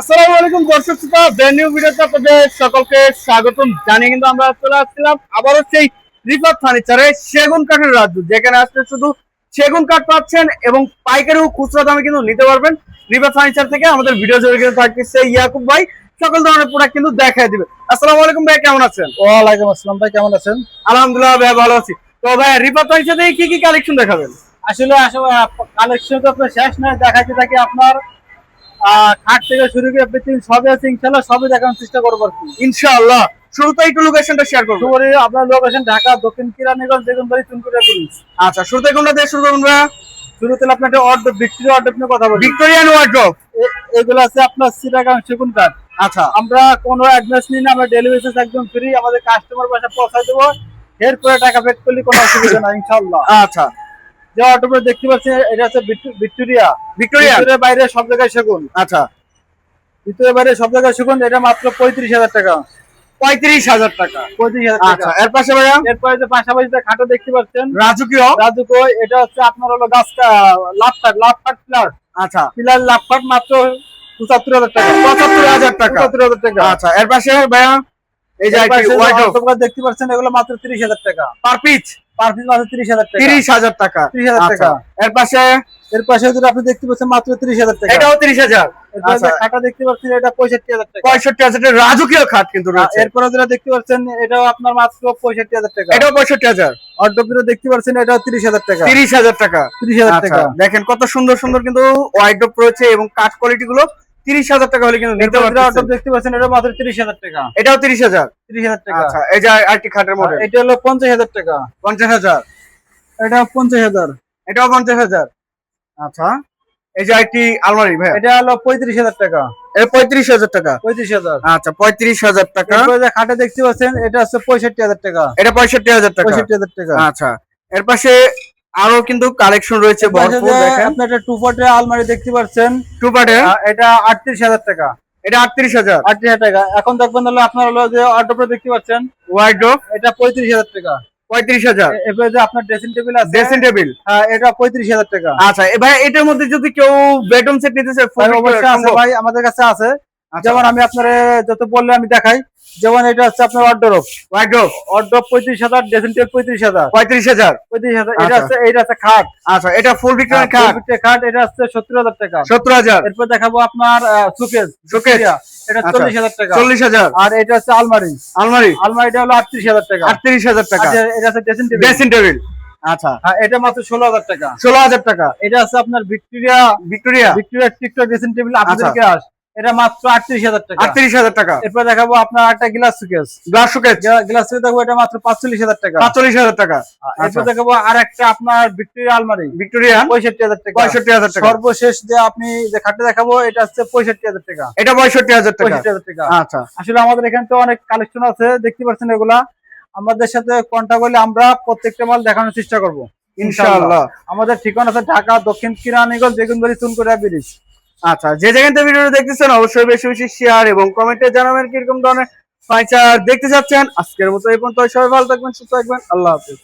আসসালামু আলাইকুম দর্শক শ্রোতা, ব্র্যান্ড নিউ ভিডিওতে আপনাদের সকলকে স্বাগতম জানিয়ে কিন্তু আমরা চলে আসছিলাম আবারও সেই রিফাত ফার্নিচারে সেগুন কাঠের রাজ্য, যেখানে আসলে শুধু সেগুন কাঠ পাচ্ছেন এবং পাইকারি ও খুচরা দামে কিন্তু নিতে পারবেন। রিফাত ফার্নিচার থেকে আমাদের ভিডিও জুড়ে কিন্তু থাকছে ইয়াকুব ভাই, সকল ধরনের প্রোডাক্ট কিন্তু দেখায় দিবে। আসসালামু আলাইকুম ভাই, কেমন আছেন? ওয়ালাইকুম আসসালাম ভাই, কেমন আছেন? আলহামদুলিল্লাহ ভাই, ভালো আছি। তো ভাই রিফাত ফার্নিচার থেকে কি কি কালেকশন দেখাবেন? আসলে কালেকশন তো আপনার শেষ নয়, দেখাতে থাকি আপনার খাট থেকে শুরু করে এভরিথিং সবই আছে, ইনশাআল্লাহ সবই দেখানোর চেষ্টা করবো আর কি। ইনশাআল্লাহ। শুরুতে একটু লোকেশনটা শেয়ার করবো। শুরু আপনার লোকেশন ঢাকা দক্ষিণ কিরানীগঞ্জ বেগুনবাড়ি চুনকুড়িয়া ব্রিজ। আচ্ছা, শুরুতে কোনটা দিয়ে শুরু করবেন ভাই? শুরুতে আপনার একটা অর্ডার ভিক্টোরিয়া অর্ডার নিয়ে কথা বলি। ভিক্টোরিয়ান ওয়ার্ড্রপ এগুলো আছে আপনার চিটাগাং সেগুন কাঠ। আচ্ছা, আমরা কোনো অ্যাডভান্স নিই না, আমরা ডেলিভারি চার্জ একদম ফ্রি, আমাদের কাস্টমার বাসা পৌঁছায় দেবো। এরপরে টাকা পেড করলে কোনো অসুবিধা না ইনশাআল্লাহ। আচ্ছা। যে অর্ডার দেখতে পাচ্ছেন এটা হচ্ছে ভিক্টোরিয়া। ভিক্টোরিয়া বাইরে সব জায়গায় সেগুন। আচ্ছা, ভিতরে বাইরে সব জায়গায় সেগুন। এটা মাত্র 35,000 টাকা। 35,000 টাকা। 35,000 আচ্ছা, টাকা। এর পাশে ভাইয়া এরপরে যে পাশাপাশি যে খাটও দেখতে পাচ্ছেন রাজকীয়। রাজুকো, এটা হচ্ছে আপনার হলো গাছটা লাভ কাঠ পিলার। আচ্ছা, পিলার লাভ কাঠ মাত্র 75,000 টাকা। 75,000 টাকা। 75,000 টাকা। আচ্ছা, এর পাশে ভাইয়া এই যে এর পাশে যে ওয়ার্ডরোব অটোগুলো দেখতে পাচ্ছেন এগুলো মাত্র 30,000 টাকা। পার পিস পার পিস মাত্র 30,000 টাকা। 30,000 টাকা। 30,000 আচ্ছা, টাকা। এর পাশে এর পাশে যেটা আপনি দেখতে পাচ্ছেন মাত্র 30,000 টাকা। এটাও 30,000। এরপরে আচ্ছা, যে খাটটা দেখতে পাচ্ছেন এটা 65,000 টাকা। 65,000 এর রাজকীয় খাট কিন্তু রয়েছে। এরপরে যেটা দেখতে পাচ্ছেন এটাও আপনার মাত্র 65,000 টাকা। এটাও 65,000। অর্ডার দেখতে পাচ্ছেন এটাও 30,000 টাকা। 30,000 টাকা। 30,000 আচ্ছা, টাকা। দেখেন কত সুন্দর সুন্দর কিন্তু ওয়ার্ডরোব রয়েছে এবং কাঠ কোয়ালিটি গুলো 30,000 টাকা হলে কিন্তু নিতে অর্ডার পারবেন। দেখতে পাচ্ছেন এটা মাত্র 30,000 টাকা। এটাও 30,000। 30,000 টাকা। আচ্ছা, এই যে আরেকটি খাটের মডেল এটা হলো 50,000 টাকা। 50,000। এটা 50,000। এটাও 50,000। আচ্ছা, এই যে আরেকটি আলমারি ভাই, এটা হলো 35,000 টাকা। এটা 35,000 টাকা। 35,000। আচ্ছা, 35,000 টাকা। এরপরে যে খাটে দেখতে পাচ্ছেন এটা হচ্ছে 65,000 টাকা। এটা 65,000 টাকা। 65,000 টাকা। আচ্ছা, এর পাশে আরো কিন্তু কালেকশন রয়েছে ভরপুর। দেখেন আপনি একটা 2 পটের আলমারি দেখতে পাচ্ছেন, টু পার্টে, এটা 38,000 টাকা। এটা 38,000। 38,000 টাকা। এখন দেখবেন হলো আপনার হলো যে অর্ডার দেখতে পাচ্ছেন ওয়ার্ডরোব এটা 35,000 টাকা। 35,000। এরপরে যে আপনার ড্রেসিং টেবিল আছে, ড্রেসিং টেবিল, এটা 35,000 টাকা। আচ্ছা ভাই, এটার মধ্যে যদি কেউ বেডরুম সেট নিতে চায় ভাই অবশ্যই আছে ভাই, আমাদের কাছে আছে। আচ্ছা। যেমন আমি আপনারে যত বললে আমি দেখাই। যেমন এটা হচ্ছে আপনার ওয়ার্ডরোব 35,000, ড্রেসিং টেবিল 35,000। 35,000। 35,000। আচ্ছা। এটা আছে খাট। আচ্ছা, এটা ফুল ভিক্টোরিয়ান খাট খাট এটা হচ্ছে 70,000 টাকা। 70,000। এরপর দেখাবো আপনার সুকেস। শোকেস, এটা আচ্ছা, 40,000 টাকা। 40,000। আর এটা হচ্ছে আলমারি। আলমারি আলমারিটা হলো 38,000 টাকা। 38,000 টাকা। আচ্ছা, এটা আছে ড্রেসিং টেবিল। ড্রেসিং টেবিল, আচ্ছা, এটা মাত্র 16,000 টাকা। 16,000 টাকা। এটা আছে আপনার Victoria Victoria TikTok dressing table আপনাদের আচ্ছা। গ্লাস। এটা মাত্র 38,000 টাকা। 38,000 টাকা। এরপর দেখাবো আপনার একটা গ্লাস সুকেস। গ্লাস শোকেস গ্লাস সুকেস দেখবো এটা মাত্র 45,000 টাকা। 45,000 টাকা। এরপর দেখাবো আর একটা আপনার ভিক্টোরিয়া আলমারি ভিক্টোরিয়ান 65,000 টাকা। 65,000 টাকা। সর্বশেষ যে আপনি যে খাটটা দেখাবো এটা হচ্ছে 65,000 টাকা। এটা 65,000 টাকা। 65,000 টাকা। আচ্ছা, আসলে আমাদের এখানে তো অনেক কালেকশন আছে, দেখতে পাচ্ছেন এগুলা। আমাদের সাথে কন্টাক্ট করলে আমরা প্রত্যেকটা মাল দেখানোর চেষ্টা করব ইনশাআল্লাহ। আমাদের ঠিকানা আছে ঢাকা দক্ষিণ কিরানীগঞ্জ বেগুনবাড়ি চুনকুড়িয়া ব্রিজ। আচ্ছা, যে জায়গা থেকে ভিডিওটা দেখতেছেন অবশ্যই বেশি বেশি শেয়ার এবং কমেন্টে জানাবেন কিরকম ধরনের ফার্নিচার দেখতে চাচ্ছেন। আজকের মতো এই পর্যন্ত, সবাই ভালো থাকবেন, সুস্থ থাকবেন, আল্লাহ হাফেজ।